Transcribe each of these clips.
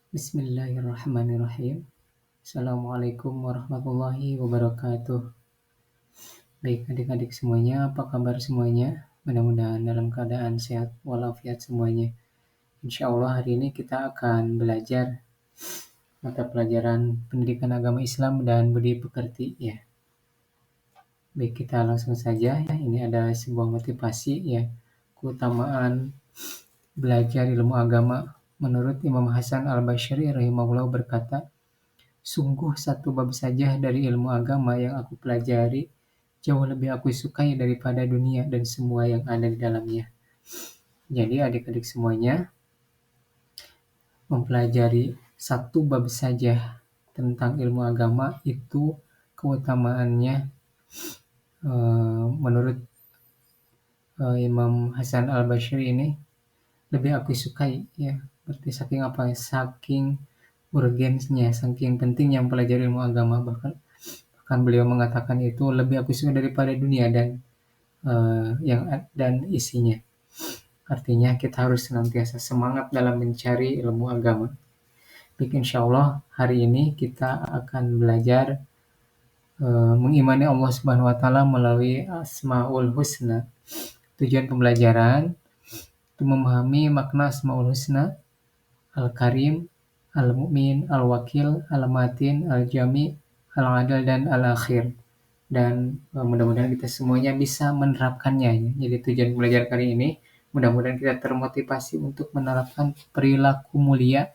Bismillahirrahmanirrahim. Assalamualaikum warahmatullahi wabarakatuh. Baik adik-adik semuanya, apa kabar semuanya? Mudah-mudahan dalam keadaan sehat walafiat semuanya. Insya Allah hari ini kita akan belajar mata pelajaran pendidikan agama Islam dan budi pekerti ya. Baik, kita langsung saja ya. Ini ada sebuah motivasi ya. Keutamaan belajar ilmu agama. Menurut Imam Hasan Al-Basyri rahimahullah berkata, sungguh satu bab saja dari ilmu agama yang aku pelajari jauh lebih aku sukai daripada dunia dan semua yang ada di dalamnya. Jadi adik-adik semuanya mempelajari satu bab saja tentang ilmu agama itu keutamaannya menurut Imam Hasan Al-Basyri ini lebih aku sukai ya. Berarti saking apa? Saking urgensnya, saking pentingnya mempelajari ilmu agama, bahkan beliau mengatakan itu lebih aku suka daripada dunia dan dan isinya. Artinya kita harus senantiasa semangat dalam mencari ilmu agama. Baik, insya Allah hari ini kita akan belajar mengimani Allah Subhanahu Wa Taala melalui Asmaul Husna. Tujuan pembelajaran untuk memahami makna Asmaul Husna, Al-Karim, Al-Mu'min, Al-Wakil, Al-Matin, Al-Jami, Al-Adil, dan Al-Akhir. Dan mudah-mudahan kita semuanya bisa menerapkannya. Jadi tujuan belajar kali ini, mudah-mudahan kita termotivasi untuk menerapkan perilaku mulia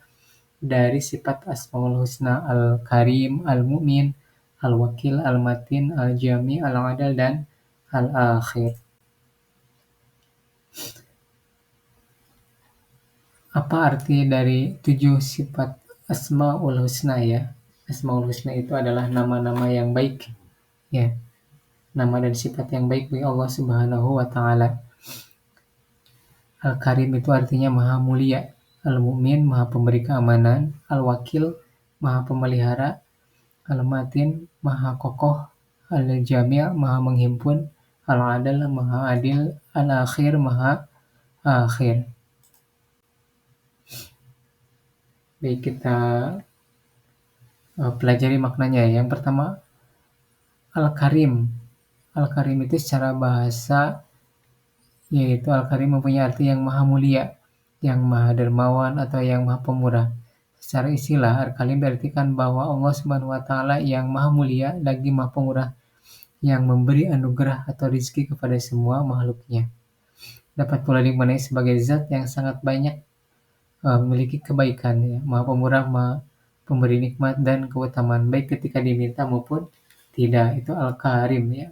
dari sifat Asmaul Husna Al-Karim, Al-Mu'min, Al-Wakil, Al-Matin, Al-Jami, Al-Adil, dan Al-Akhir. Apa arti dari 7 sifat Asmaul Husna ya? Asmaul Husna itu adalah nama-nama yang baik ya. Nama dan sifat yang baik bagi Allah Subhanahu wa Ta'ala. Al-Karim itu artinya maha mulia. Al-Mu'min maha pemberi keamanan. Al-Wakil maha pemelihara. Al-Matin maha kokoh. Al-Jami' maha menghimpun. Al-Adil maha adil. Al-Akhir maha akhir. Baik, kita pelajari maknanya. Yang pertama, Al-Karim. Al-Karim itu secara bahasa yaitu Al-Karim mempunyai arti yang maha mulia, yang maha dermawan atau yang maha pemurah. Secara istilah, Al-Karim diartikan bahwa Allah Subhanahu wa Ta'ala yang maha mulia lagi maha pemurah, yang memberi anugerah atau rizki kepada semua makhluknya. Dapat pula dimaknai sebagai zat yang sangat banyak memiliki kebaikan, ya. Maha pemurah, maha pemberi nikmat dan keutamaan baik ketika diminta maupun tidak. Itu Al-Karim ya.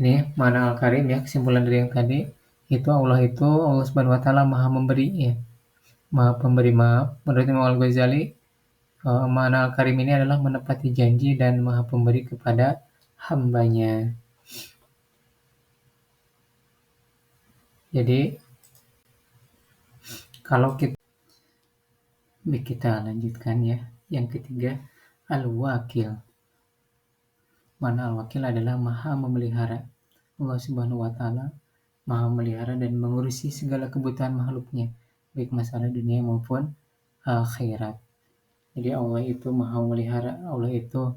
Ini mana Al-Karim ya, kesimpulan dari yang tadi itu Allah Subhanahu wa Ta'ala maha memberi ya, maha pemberi maaf. Menurut Imam Al-Ghazali, makna Al-Karim ini adalah menepati janji dan maha pemberi kepada hambanya. Jadi kalau kita lanjutkan ya, yang ketiga Al-Wakil. Makna Al-Wakil adalah maha memelihara. Allah Subhanahu wa Ta'ala maha memelihara dan mengurusi segala kebutuhan makhluknya, baik masalah dunia maupun akhirat. Jadi Allah itu maha memelihara, Allah itu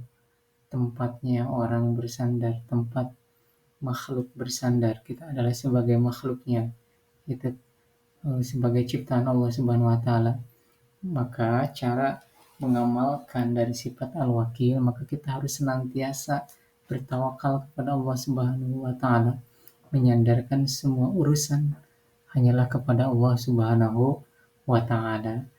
tempatnya orang bersandar, tempat makhluk bersandar. Kita adalah sebagai makhluknya, itu sebagai ciptaan Allah Subhanahu wa Ta'ala. Maka cara mengamalkan dari sifat Al-Wakil, maka kita harus senantiasa bertawakal kepada Allah Subhanahu wa Ta'ala, menyandarkan semua urusan hanyalah kepada Allah Subhanahu wa Ta'ala.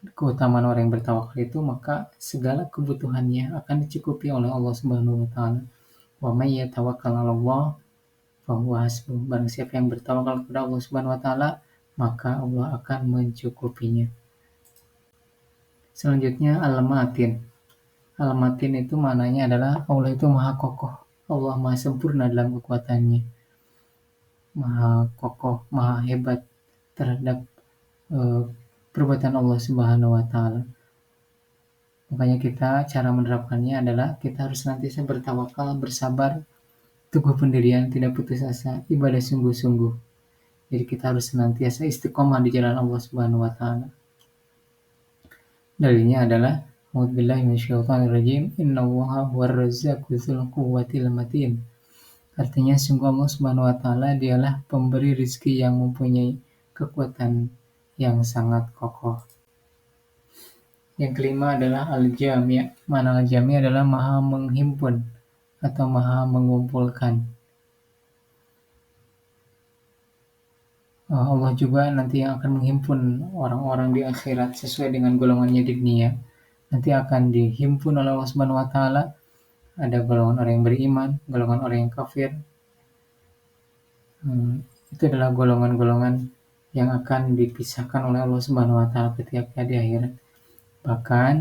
Keutamaan orang yang bertawakal itu, maka segala kebutuhannya akan dicukupi oleh Allah Subhanahu wa Ta'ala. Wa may yatawakkal 'alallah fa huwa hasbuh. Barang siapa yang bertawakal kepada Allah Subhanahu wa Ta'ala, maka Allah akan mencukupinya. Selanjutnya Al-Matin. Al-Matin itu maknanya adalah Allah itu maha kokoh. Allah maha sempurna dalam kekuatannya. Maha kokoh, maha hebat terhadap perbuatan Allah Subhanahu wa Ta'ala. Makanya cara menerapkannya adalah kita harus nantiasa bertawakal, bersabar teguh pendirian, tidak putus asa, ibadah sungguh-sungguh. Jadi kita harus senantiasa istiqomah di jalan Allah Subhanahu wa taala. Dalilnya adalah A'udzubillahi minasyaitonirrajim. Innallaha huwar razzaqu dzul quwwatil matin. Artinya sungguh Allah Subhanahu wa taala dialah pemberi rizki yang mempunyai kekuatan yang sangat kokoh. Yang kelima adalah al-jami'. Mana al-jami' adalah maha menghimpun atau maha mengumpulkan. Allah juga nanti yang akan menghimpun orang-orang di akhirat sesuai dengan golongannya di dunia. Nanti akan dihimpun oleh Allah Subhanahu wa taala. Ada golongan orang yang beriman, golongan orang yang kafir. Itu adalah golongan-golongan yang akan dipisahkan oleh Allah Subhanahu wa taala ketika di akhirat. Bahkan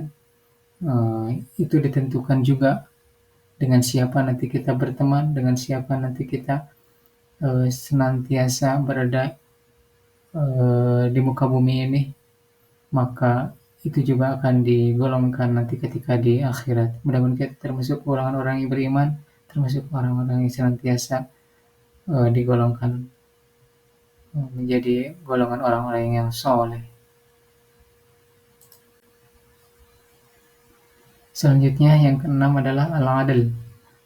itu ditentukan juga dengan siapa nanti kita berteman, dengan siapa nanti kita senantiasa berada di muka bumi ini, maka itu juga akan digolongkan nanti ketika di akhirat. Mudah-mudahan kita termasuk orang-orang yang beriman, termasuk orang-orang yang senantiasa digolongkan menjadi golongan orang-orang yang soleh. Selanjutnya yang keenam adalah al-adl.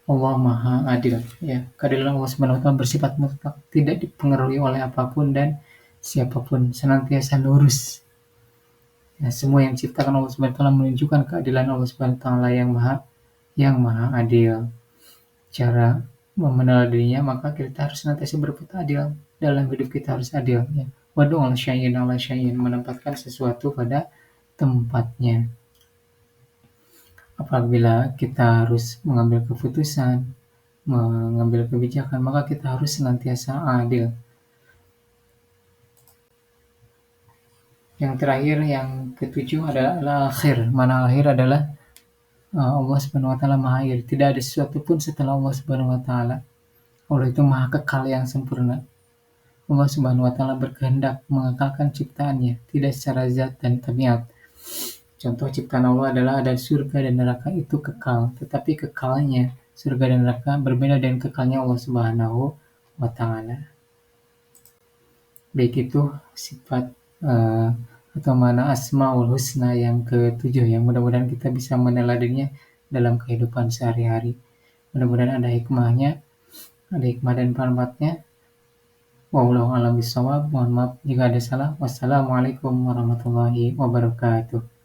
Allah Maha Adil. Ya, keadilan Allah Subhanahu wa taala bersifat mutlak, tidak dipengaruhi oleh apapun dan siapapun, senantiasa lurus. Ya, semua yang diciptakan Allah Subhanahu wa taala menunjukkan keadilan Allah Subhanahu wa taala yang maha adil. Cara meneladaninya, maka kita harus senantiasa berbuat adil. Dalam hidup kita harus adil. Ya. Wadu ala syai'in, menempatkan sesuatu pada tempatnya. Apabila kita harus mengambil keputusan, mengambil kebijakan, maka kita harus senantiasa adil. Yang terakhir, yang ketujuh adalah al-akhir. Mana al-akhir adalah Allah Subhanahu wa taala Maha Adil. Tidak ada sesuatu pun setelah Allah Subhanahu wa taala. Allah itu Maha Kekal yang sempurna. Allah Subhanahu wa taala berkehendak mengekalkan ciptaannya, tidak secara zat dan tabiat. Contoh ciptaan Allah adalah ada surga dan neraka itu kekal, tetapi kekalnya surga dan neraka berbeda dengan kekalnya Allah Subhanahu wa taala. Baik itu sifat atau mana Asmaul Husna yang ketujuh, yang mudah-mudahan kita bisa meneladaninya dalam kehidupan sehari-hari. Mudah-mudahan ada hikmahnya, ada hikmah dan manfaatnya. Wallahu a'lam bishawab. Mohon maaf jika ada salah. Wassalamualaikum warahmatullahi wabarakatuh.